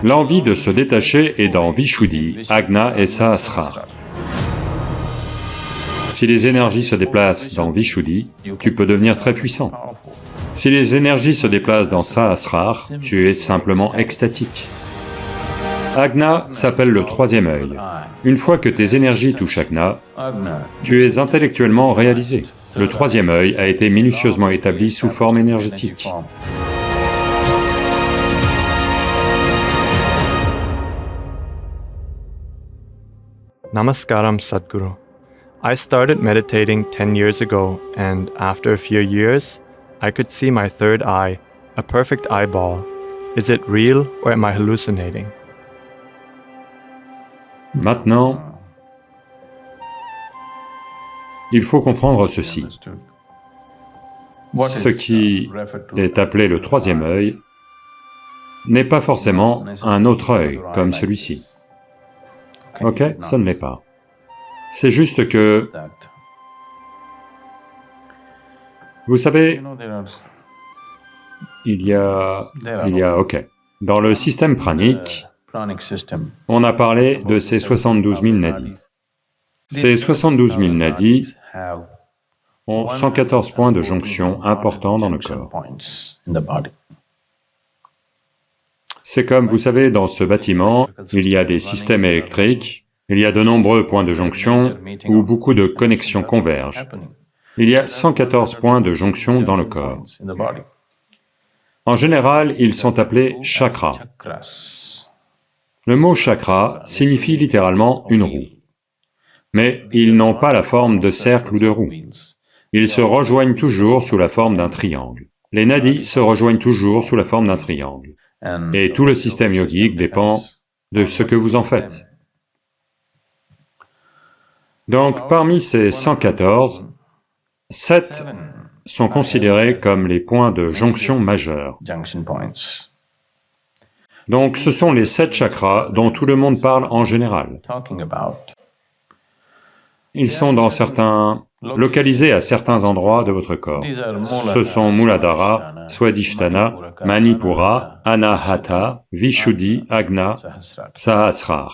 L'envie de se détacher est dans Vishuddhi, Ajna et Sahasrara. Si les énergies se déplacent dans Vishuddhi, tu peux devenir très puissant. Si les énergies se déplacent dans Sahasrara, tu es simplement extatique. Ajna s'appelle le troisième œil. Une fois que tes énergies touchent Ajna, tu es intellectuellement réalisé. Le troisième œil a été minutieusement établi sous forme énergétique. Namaskaram Sadhguru. I started meditating 10 years ago, and after a few years, I could see my third eye, a perfect eyeball. Is it real or am I hallucinating? Maintenant, il faut comprendre ceci. Ce qui est appelé le troisième œil n'est pas forcément un autre œil comme celui-ci. Ok, ça ne l'est pas. C'est juste que... Vous savez, il y a... Ok. Dans le système pranique, on a parlé de ces 72 000 nadis. Ces 72 000 nadis ont 114 points de jonction importants dans le corps. C'est comme, vous savez, dans ce bâtiment, il y a des systèmes électriques, il y a de nombreux points de jonction où beaucoup de connexions convergent. Il y a 114 points de jonction dans le corps. En général, ils sont appelés chakras. Le mot chakra signifie littéralement une roue. Mais ils n'ont pas la forme de cercle ou de roue. Ils se rejoignent toujours sous la forme d'un triangle. Les nadis se rejoignent toujours sous la forme d'un triangle. Et tout le système yogique dépend de ce que vous en faites. Donc, parmi ces 114, 7 sont considérés comme les points de jonction majeurs. Donc, ce sont les 7 chakras dont tout le monde parle en général. Ils sont localisés à certains endroits de votre corps. Ce sont Muladhara, Swadhisthana, Manipura, Anahata, Vishuddhi, Ajna, Sahasrara.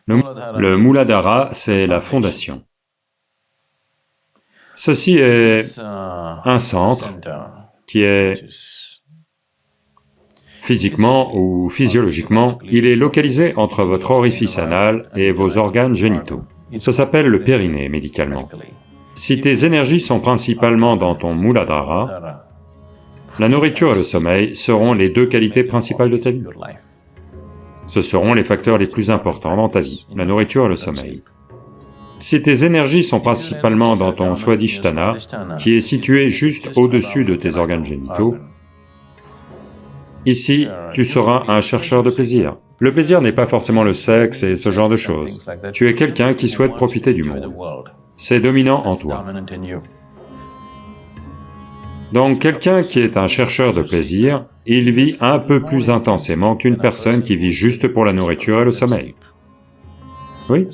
Le Muladhara, c'est la fondation. Ceci est un centre qui est physiquement ou physiologiquement, il est localisé entre votre orifice anal et vos organes génitaux. Ça s'appelle le périnée médicalement. Si tes énergies sont principalement dans ton Muladhara, la nourriture et le sommeil seront les deux qualités principales de ta vie. Ce seront les facteurs les plus importants dans ta vie, la nourriture et le sommeil. Si tes énergies sont principalement dans ton Swadhisthana, qui est situé juste au-dessus de tes organes génitaux, ici, tu seras un chercheur de plaisir. Le plaisir n'est pas forcément le sexe et ce genre de choses. Tu es quelqu'un qui souhaite profiter du monde. C'est dominant en toi. Donc quelqu'un qui est un chercheur de plaisir, il vit un peu plus intensément qu'une personne qui vit juste pour la nourriture et le sommeil. Oui?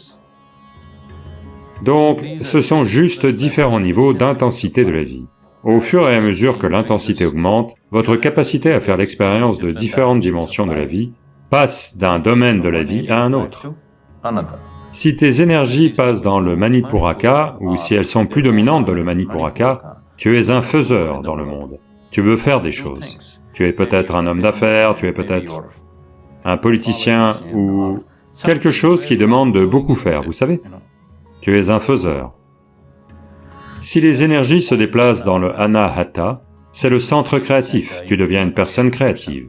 Donc, ce sont juste différents niveaux d'intensité de la vie. Au fur et à mesure que l'intensité augmente, votre capacité à faire l'expérience de différentes dimensions de la vie passe d'un domaine de la vie à un autre. Si tes énergies passent dans le Manipuraka, ou si elles sont plus dominantes dans le Manipuraka, tu es un faiseur dans le monde. Tu veux faire des choses. Tu es peut-être un homme d'affaires, tu es peut-être un politicien, ou quelque chose qui demande de beaucoup faire, vous savez? Tu es un faiseur. Si les énergies se déplacent dans le Anahata, c'est le centre créatif, tu deviens une personne créative.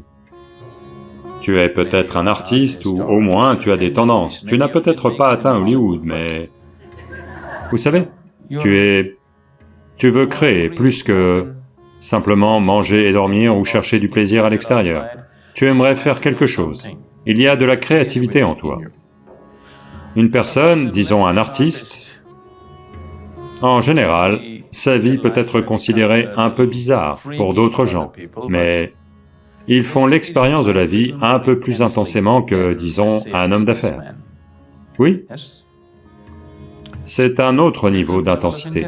Tu es peut-être un artiste, ou au moins tu as des tendances. Tu n'as peut-être pas atteint Hollywood, mais... Vous savez, tu veux créer plus que simplement manger et dormir ou chercher du plaisir à l'extérieur. Tu aimerais faire quelque chose. Il y a de la créativité en toi. Une personne, disons un artiste, en général, sa vie peut être considérée un peu bizarre pour d'autres gens, mais ils font l'expérience de la vie un peu plus intensément que, disons, un homme d'affaires. Oui? C'est un autre niveau d'intensité.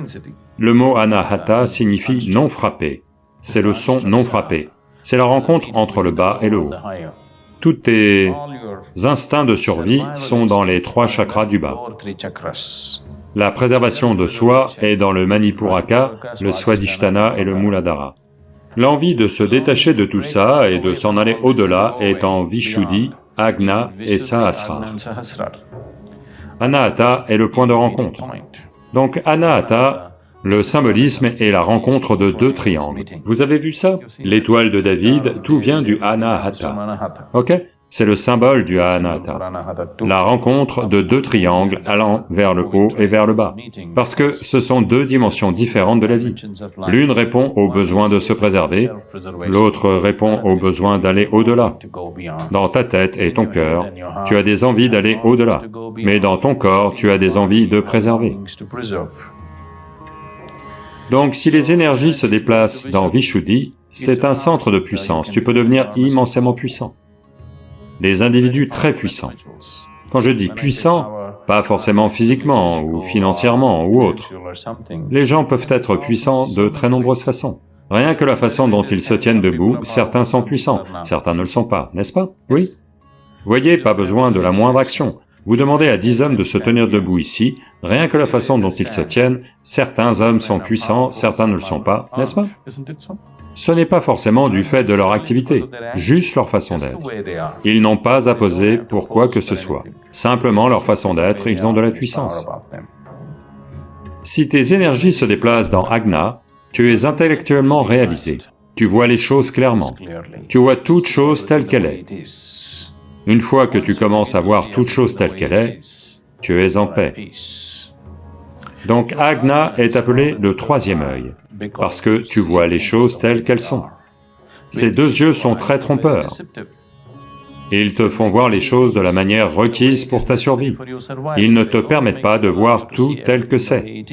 Le mot anahata signifie non frappé. C'est le son non frappé. C'est la rencontre entre le bas et le haut. Tous tes instincts de survie sont dans les 3 chakras du bas. La préservation de soi est dans le Manipuraka, le Swadhisthana et le Muladhara. L'envie de se détacher de tout ça et de s'en aller au-delà est en Vishuddhi, Agna et Sahasrara. Anahata est le point de rencontre. Donc Anahata, le symbolisme est la rencontre de 2 triangles. Vous avez vu ça? L'étoile de David, tout vient du Anahata. Ok? C'est le symbole du Anahata. La rencontre de 2 triangles allant vers le haut et vers le bas. Parce que ce sont 2 dimensions différentes de la vie. L'une répond au besoin de se préserver, l'autre répond au besoin d'aller au-delà. Dans ta tête et ton cœur, tu as des envies d'aller au-delà, mais dans ton corps, tu as des envies de préserver. Donc si les énergies se déplacent dans Vishuddhi, c'est un centre de puissance, tu peux devenir immensément puissant. Des individus très puissants. Quand je dis puissant, pas forcément physiquement ou financièrement ou autre. Les gens peuvent être puissants de très nombreuses façons. Rien que la façon dont ils se tiennent debout, certains sont puissants, certains ne le sont pas, n'est-ce pas? Oui. Voyez, pas besoin de la moindre action. Vous demandez à 10 hommes de se tenir debout ici, rien que la façon dont ils se tiennent, certains hommes sont puissants, certains ne le sont pas, n'est-ce pas? Ce n'est pas forcément du fait de leur activité, juste leur façon d'être. Ils n'ont pas à poser pour quoi que ce soit, simplement leur façon d'être, ils ont de la puissance. Si tes énergies se déplacent dans Agna, tu es intellectuellement réalisé, tu vois les choses clairement, tu vois toute chose telle qu'elle est. Une fois que tu commences à voir toute chose telle qu'elle est, tu es en paix. Donc Agna est appelé le 3e œil, parce que tu vois les choses telles qu'elles sont. Ces 2 yeux sont très trompeurs. Ils te font voir les choses de la manière requise pour ta survie. Ils ne te permettent pas de voir tout tel que c'est.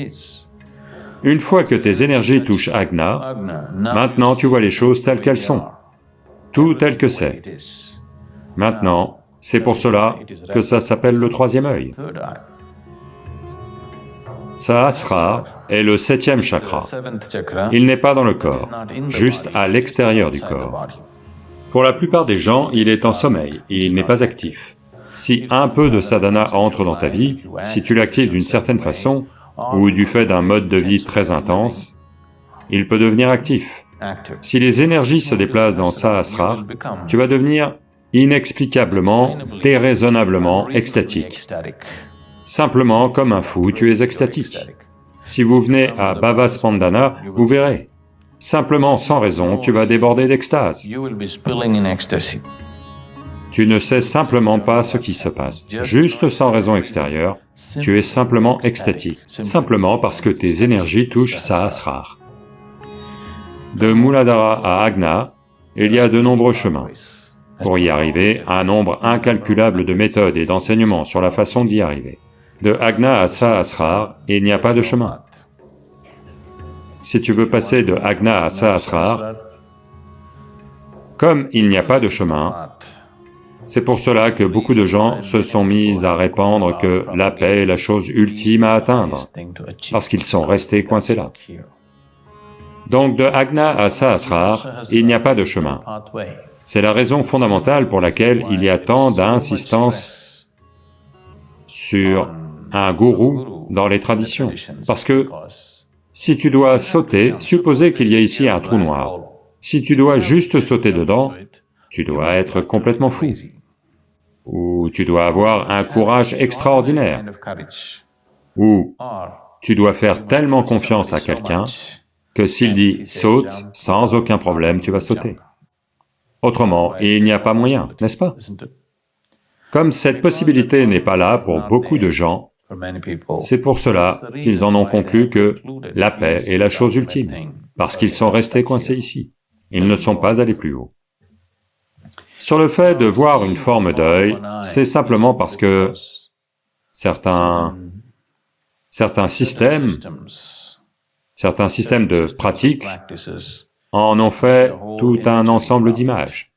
Une fois que tes énergies touchent Agna, maintenant tu vois les choses telles qu'elles sont, tout tel que c'est. Maintenant, c'est pour cela que ça s'appelle le 3e œil. Sahasrara est le 7e chakra. Il n'est pas dans le corps, juste à l'extérieur du corps. Pour la plupart des gens, il est en sommeil, et il n'est pas actif. Si un peu de sadhana entre dans ta vie, si tu l'actives d'une certaine façon, ou du fait d'un mode de vie très intense, il peut devenir actif. Si les énergies se déplacent dans Sahasrara, tu vas devenir inexplicablement, déraisonnablement extatique. Simplement, comme un fou, tu es extatique. Si vous venez à Bhavaspandana, vous verrez. Simplement, sans raison, tu vas déborder d'extase. Tu ne sais simplement pas ce qui se passe. Juste sans raison extérieure, tu es simplement extatique, simplement parce que tes énergies touchent Sahasrara. De Muladhara à Agna, il y a de nombreux chemins. Pour y arriver, un nombre incalculable de méthodes et d'enseignements sur la façon d'y arriver. De Agna à Sahasrara, il n'y a pas de chemin. Si tu veux passer de Agna à Sahasrara, comme il n'y a pas de chemin, c'est pour cela que beaucoup de gens se sont mis à répandre que la paix est la chose ultime à atteindre, parce qu'ils sont restés coincés là. Donc de Agna à Sahasrara, il n'y a pas de chemin. C'est la raison fondamentale pour laquelle il y a tant d'insistance sur un gourou dans les traditions. Parce que si tu dois sauter, supposez qu'il y a ici un trou noir. Si tu dois juste sauter dedans, tu dois être complètement fou. Ou tu dois avoir un courage extraordinaire. Ou tu dois faire tellement confiance à quelqu'un que s'il dit « saute », sans aucun problème, tu vas sauter. Autrement, il n'y a pas moyen, n'est-ce pas? Comme cette possibilité n'est pas là pour beaucoup de gens, c'est pour cela qu'ils en ont conclu que la paix est la chose ultime, parce qu'ils sont restés coincés ici, ils ne sont pas allés plus haut. Sur le fait de voir une forme d'œil, c'est simplement parce que certains systèmes de pratiques en ont fait tout un ensemble d'images.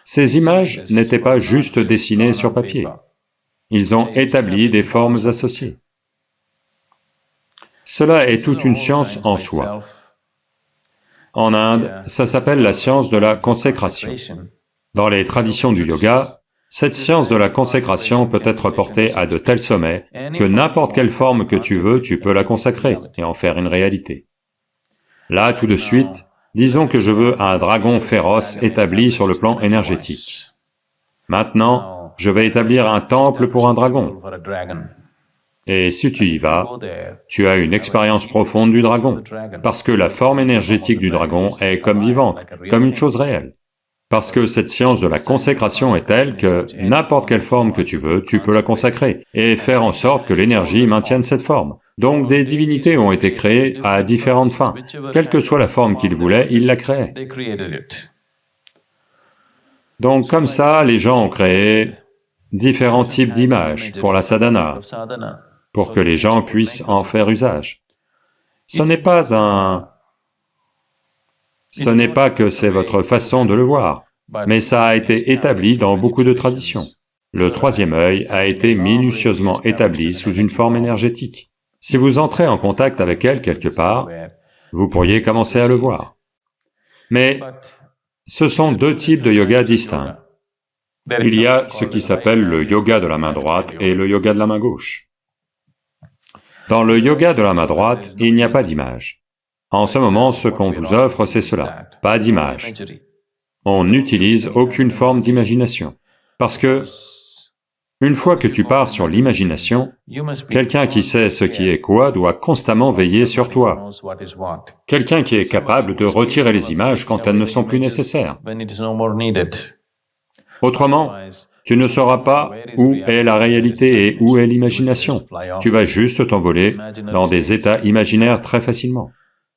Ces images n'étaient pas juste dessinées sur papier, ils ont établi des formes associées. Cela est toute une science en soi. En Inde, ça s'appelle la science de la consécration. Dans les traditions du yoga, Cette science de la consécration peut être portée à de tels sommets que n'importe quelle forme que tu veux, tu peux la consacrer et en faire une réalité. Là, tout de suite, disons que je veux un dragon féroce établi sur le plan énergétique. Maintenant, je vais établir un temple pour un dragon. Et si tu y vas, tu as une expérience profonde du dragon, parce que la forme énergétique du dragon est comme vivante, comme une chose réelle. Parce que cette science de la consécration est telle que n'importe quelle forme que tu veux, tu peux la consacrer, et faire en sorte que l'énergie maintienne cette forme. Donc des divinités ont été créées à différentes fins. Quelle que soit la forme qu'ils voulaient, ils la créaient. Donc comme ça, les gens ont créé différents types d'images pour la sadhana, pour que les gens puissent en faire usage. Ce n'est pas que c'est votre façon de le voir, mais ça a été établi dans beaucoup de traditions. Le troisième œil a été minutieusement établi sous une forme énergétique. Si vous entrez en contact avec elle quelque part, vous pourriez commencer à le voir. Mais ce sont deux types de yoga distincts. Il y a ce qui s'appelle le yoga de la main droite et le yoga de la main gauche. Dans le yoga de la main droite, il n'y a pas d'image. En ce moment, ce qu'on vous offre, c'est cela, pas d'image. On n'utilise aucune forme d'imagination, parce que, une fois que tu pars sur l'imagination, quelqu'un qui sait ce qui est quoi doit constamment veiller sur toi. Quelqu'un qui est capable de retirer les images quand elles ne sont plus nécessaires. Autrement, tu ne sauras pas où est la réalité et où est l'imagination. Tu vas juste t'envoler dans des états imaginaires très facilement.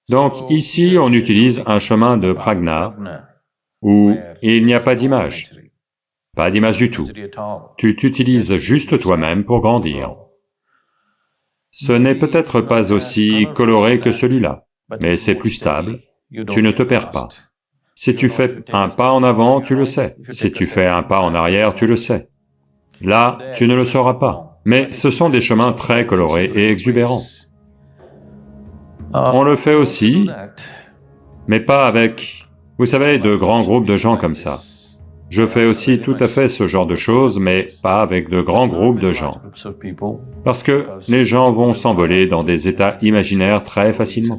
Donc ici, on utilise un chemin de prajna, où il n'y a pas d'image. Pas d'image du tout. Tu t'utilises juste toi-même pour grandir. Ce n'est peut-être pas aussi coloré que celui-là, mais c'est plus stable, tu ne te perds pas. Si tu fais un pas en avant, tu le sais. Si tu fais un pas en arrière, tu le sais. Là, tu ne le sauras pas. Mais ce sont des chemins très colorés et exubérants. On le fait aussi, mais pas avec, vous savez, de grands groupes de gens comme ça. Je fais aussi tout à fait ce genre de choses, mais pas avec de grands groupes de gens. Parce que les gens vont s'envoler dans des états imaginaires très facilement.